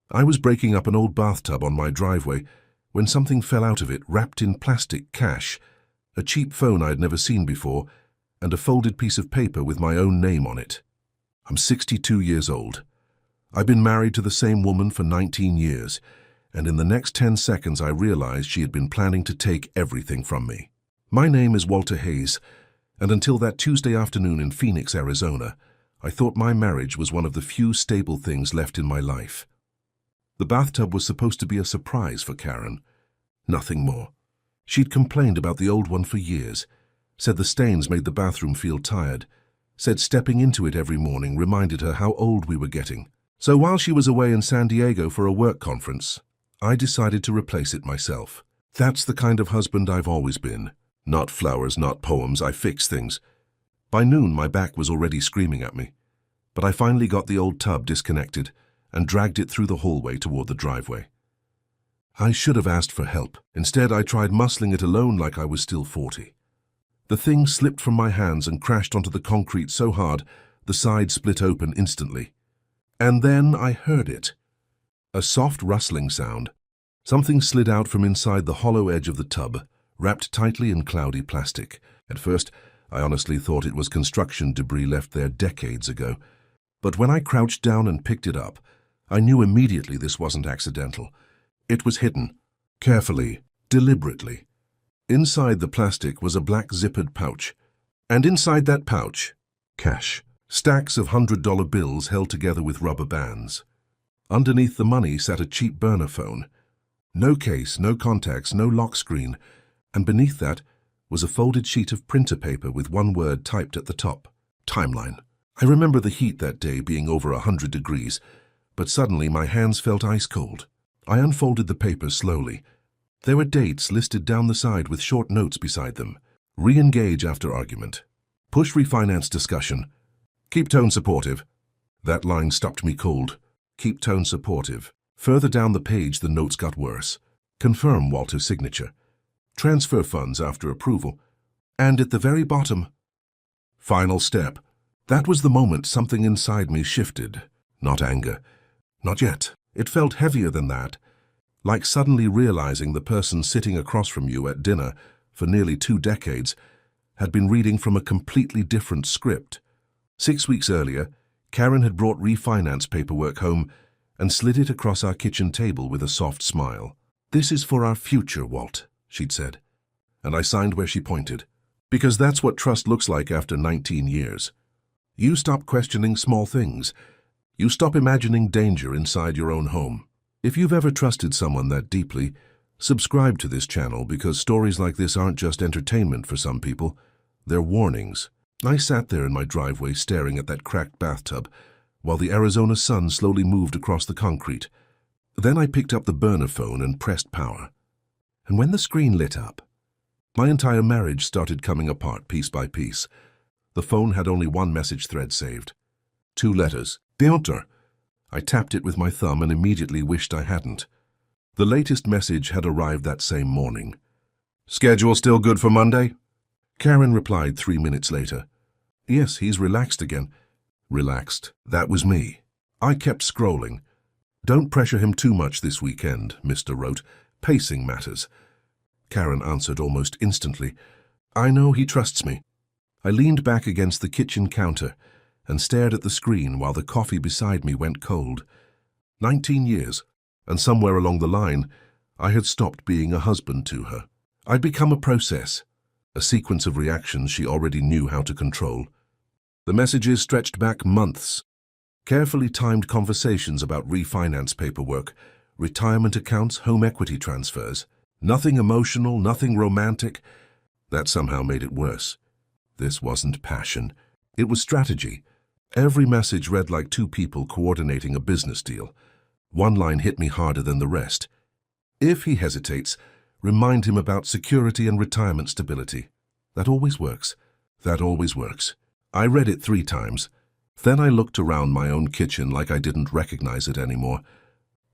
I was breaking up an old bathtub on my driveway when something fell out of it wrapped in plastic cash, a cheap phone I'd never seen before, and a folded piece of paper with my own name on it. I'm 62 years old. I've been married to the same woman for 19 years, and in the next 10 seconds I realized she had been planning to take everything from me. My name is Walter Hayes, and until that Tuesday afternoon in Phoenix, Arizona, I thought my marriage was one of the few stable things left in my life. The bathtub was supposed to be a surprise for Karen. Nothing more. She'd complained about the old one for years, said the stains made the bathroom feel tired, said stepping into it every morning reminded her how old we were getting. So while she was away in San Diego for a work conference, I decided to replace it myself. That's the kind of husband I've always been. Not flowers, not poems, I fix things. By noon, my back was already screaming at me, but I finally got the old tub disconnected and dragged it through the hallway toward the driveway. I should have asked for help. Instead, I tried muscling it alone like I was still 40. The thing slipped from my hands and crashed onto the concrete so hard, the side split open instantly. And then I heard it. A soft rustling sound. Something slid out from inside the hollow edge of the tub, wrapped tightly in cloudy plastic. At first, I honestly thought it was construction debris left there decades ago. But when I crouched down and picked it up, I knew immediately this wasn't accidental. It was hidden, carefully, deliberately. Inside the plastic was a black zippered pouch, and inside that pouch, cash. Stacks of $100 bills held together with rubber bands. Underneath the money sat a cheap burner phone. No case, no contacts, no lock screen, and beneath that was a folded sheet of printer paper with one word typed at the top: timeline. I remember the heat that day being over 100 degrees, but suddenly my hands felt ice cold. I unfolded the paper slowly. There were dates listed down the side with short notes beside them. Re-engage after argument. Push refinance discussion. Keep tone supportive. That line stopped me cold. Keep tone supportive. Further down the page, the notes got worse. Confirm Walter's signature. Transfer funds after approval. And at the very bottom, final step. That was the moment something inside me shifted. Not anger. Not yet. It felt heavier than that. Like suddenly realizing the person sitting across from you at dinner for nearly 2 decades had been reading from a completely different script. 6 weeks earlier, Karen had brought refinance paperwork home and slid it across our kitchen table with a soft smile. "This is for our future, Walt," she'd said, and I signed where she pointed. Because that's what trust looks like after 19 years. You stop questioning small things. You stop imagining danger inside your own home. If you've ever trusted someone that deeply, subscribe to this channel because stories like this aren't just entertainment for some people, they're warnings. I sat there in my driveway staring at that cracked bathtub while the Arizona sun slowly moved across the concrete. Then I picked up the burner phone and pressed power. And when the screen lit up, my entire marriage started coming apart piece by piece. The phone had only one message thread saved. 2 letters. Walter. I tapped it with my thumb and immediately wished I hadn't. The latest message had arrived that same morning. "Schedule still good for Monday?" Karen replied 3 minutes later. "Yes, he's relaxed again." Relaxed. That was me. I kept scrolling. "Don't pressure him too much this weekend," Mr. wrote. "Pacing matters." Karen answered almost instantly. "I know he trusts me." I leaned back against the kitchen counter and stared at the screen while the coffee beside me went cold. 19 years, and somewhere along the line, I had stopped being a husband to her. I'd become a process. A sequence of reactions she already knew how to control. The messages stretched back months. Carefully timed conversations about refinance paperwork, retirement accounts, home equity transfers. Nothing emotional, nothing romantic. That somehow made it worse. This wasn't passion. It was strategy. Every message read like 2 people coordinating a business deal. One line hit me harder than the rest. If he hesitates, remind him about security and retirement stability. That always works. That always works. I read it 3 times. Then I looked around my own kitchen like I didn't recognize it anymore.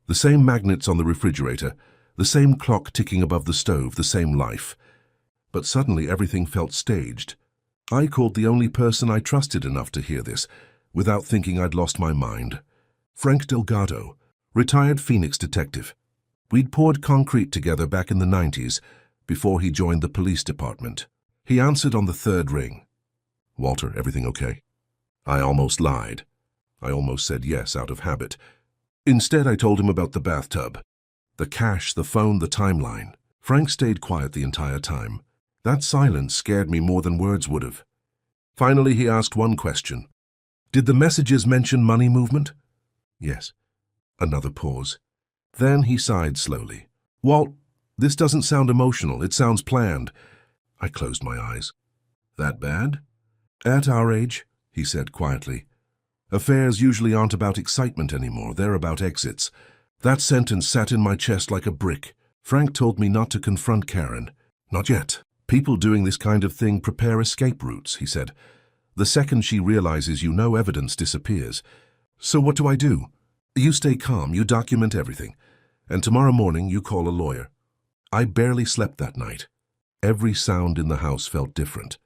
The same magnets on the refrigerator, the same clock ticking above the stove, the same life. But suddenly everything felt staged. I called the only person I trusted enough to hear this, without thinking I'd lost my mind. Frank Delgado, Retired Phoenix detective. We'd poured concrete together back in the 90s before he joined the police department. He answered on the third ring. Walter, everything okay? I almost lied. I almost said yes out of habit. Instead, I told him about the bathtub. The cash, the phone, the timeline. Frank stayed quiet the entire time. That silence scared me more than words would have. Finally, he asked one question. Did the messages mention money movement? Yes. Another pause. Then he sighed slowly. Walt, this doesn't sound emotional. It sounds planned. I closed my eyes. That bad? At our age, he said quietly. Affairs usually aren't about excitement anymore. They're about exits. That sentence sat in my chest like a brick. Frank told me not to confront Karen. Not yet. People doing this kind of thing prepare escape routes, he said. The second she realizes you know, evidence disappears. So what do I do? You stay calm, you document everything. And tomorrow morning you call a lawyer. I barely slept that night. Every sound in the house felt different.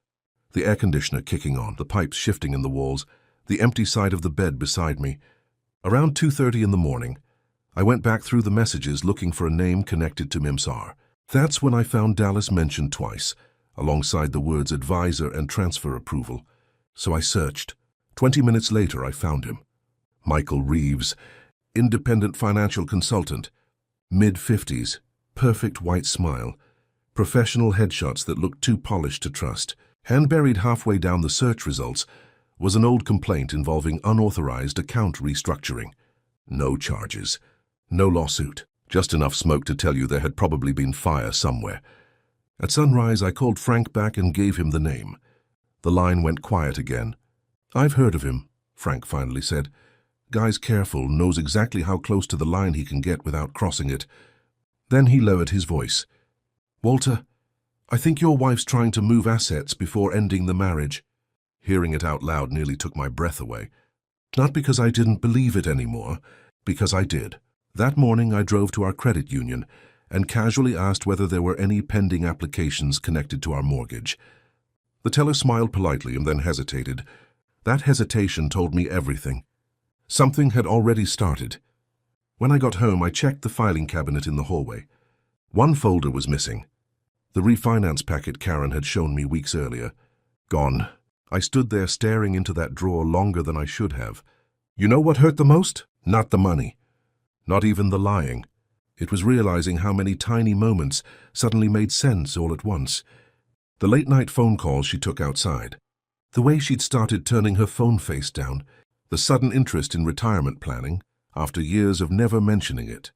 The air conditioner kicking on, the pipes shifting in the walls, the empty side of the bed beside me. Around 2:30 in the morning, I went back through the messages looking for a name connected to Mimsar. That's when I found Dallas mentioned twice, alongside the words advisor and transfer approval. So I searched. 20 minutes later, I found him. Michael Reeves, independent financial consultant, mid-50s, perfect white smile, professional headshots that looked too polished to trust. Hand buried halfway down the search results was an old complaint involving unauthorized account restructuring. No charges, no lawsuit, just enough smoke to tell you there had probably been fire somewhere. At sunrise, I called Frank back and gave him the name. The line went quiet again. I've heard of him, Frank finally said. Guy's careful, knows exactly how close to the line he can get without crossing it. Then he lowered his voice. Walter, I think your wife's trying to move assets before ending the marriage. Hearing it out loud nearly took my breath away. Not because I didn't believe it anymore, because I did. That morning I drove to our credit union and casually asked whether there were any pending applications connected to our mortgage. The teller smiled politely and then hesitated. That hesitation told me everything. Something had already started. When I got home, I checked the filing cabinet in the hallway. One folder was missing. The refinance packet Karen had shown me weeks earlier. Gone. I stood there staring into that drawer longer than I should have. You know what hurt the most? Not the money. Not even the lying. It was realizing how many tiny moments suddenly made sense all at once. The late-night phone calls she took outside. The way she'd started turning her phone face down. The sudden interest in retirement planning, after years of never mentioning it.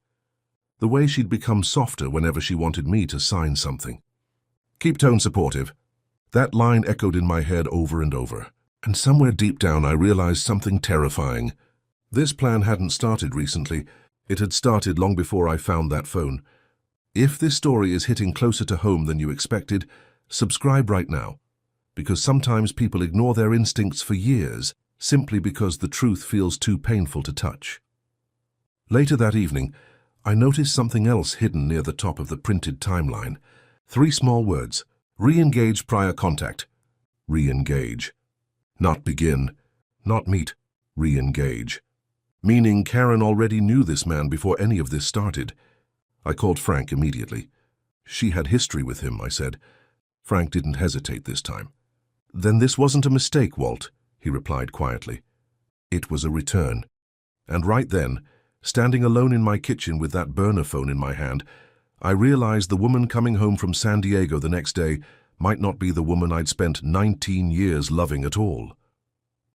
The way she'd become softer whenever she wanted me to sign something. Keep tone supportive. That line echoed in my head over and over. And somewhere deep down I realized something terrifying. This plan hadn't started recently. It had started long before I found that phone. If this story is hitting closer to home than you expected, subscribe right now. Because sometimes people ignore their instincts for years, simply because the truth feels too painful to touch. Later that evening, I noticed something else hidden near the top of the printed timeline. 3 small words. Re-engage prior contact. Re-engage. Not begin. Not meet. Re-engage. Meaning Karen already knew this man before any of this started. I called Frank immediately. She had history with him, I said. Frank didn't hesitate this time. Then this wasn't a mistake, Walt, he replied quietly. It was a return. And right then, standing alone in my kitchen with that burner phone in my hand, I realized the woman coming home from San Diego the next day might not be the woman I'd spent 19 years loving at all.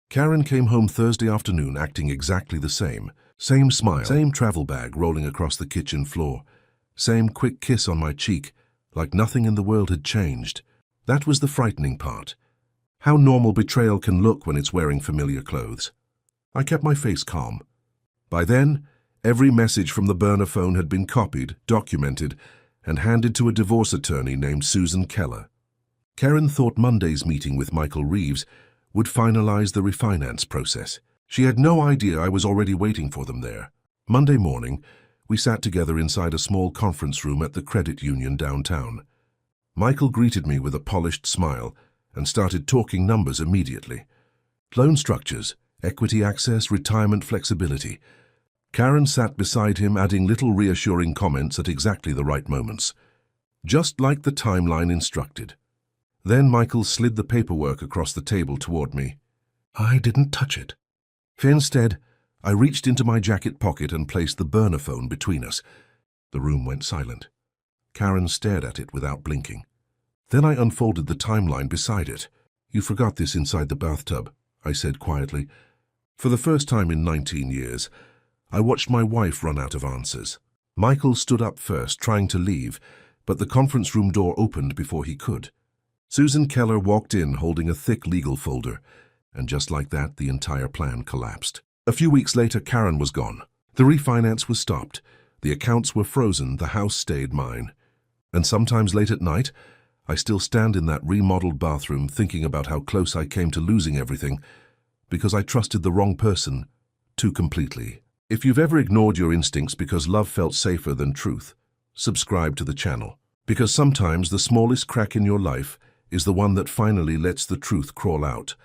Karen came home Thursday afternoon acting exactly the same. Same smile, same travel bag rolling across the kitchen floor, same quick kiss on my cheek, like nothing in the world had changed. That was the frightening part. How normal betrayal can look when it's wearing familiar clothes. I kept my face calm. By then, every message from the burner phone had been copied, documented, and handed to a divorce attorney named Susan Keller. Karen thought Monday's meeting with Michael Reeves would finalize the refinance process. She had no idea I was already waiting for them there. Monday morning, we sat together inside a small conference room at the credit union downtown. Michael greeted me with a polished smile and started talking numbers immediately. Loan structures, equity access, retirement flexibility. Karen sat beside him, adding little reassuring comments at exactly the right moments, just like the timeline instructed. Then Michael slid the paperwork across the table toward me. I didn't touch it. Instead, I reached into my jacket pocket and placed the burner phone between us. The room went silent. Karen stared at it without blinking. Then I unfolded the timeline beside it. You forgot this inside the bathtub, I said quietly. For the first time in 19 years, I watched my wife run out of answers. Michael stood up first, trying to leave, but the conference room door opened before he could. Susan Keller walked in holding a thick legal folder, and just like that, the entire plan collapsed. A few weeks later, Karen was gone. The refinance was stopped. The accounts were frozen. The house stayed mine. And sometimes late at night, I still stand in that remodeled bathroom thinking about how close I came to losing everything because I trusted the wrong person too completely. If you've ever ignored your instincts because love felt safer than truth, subscribe to the channel. Because sometimes the smallest crack in your life is the one that finally lets the truth crawl out.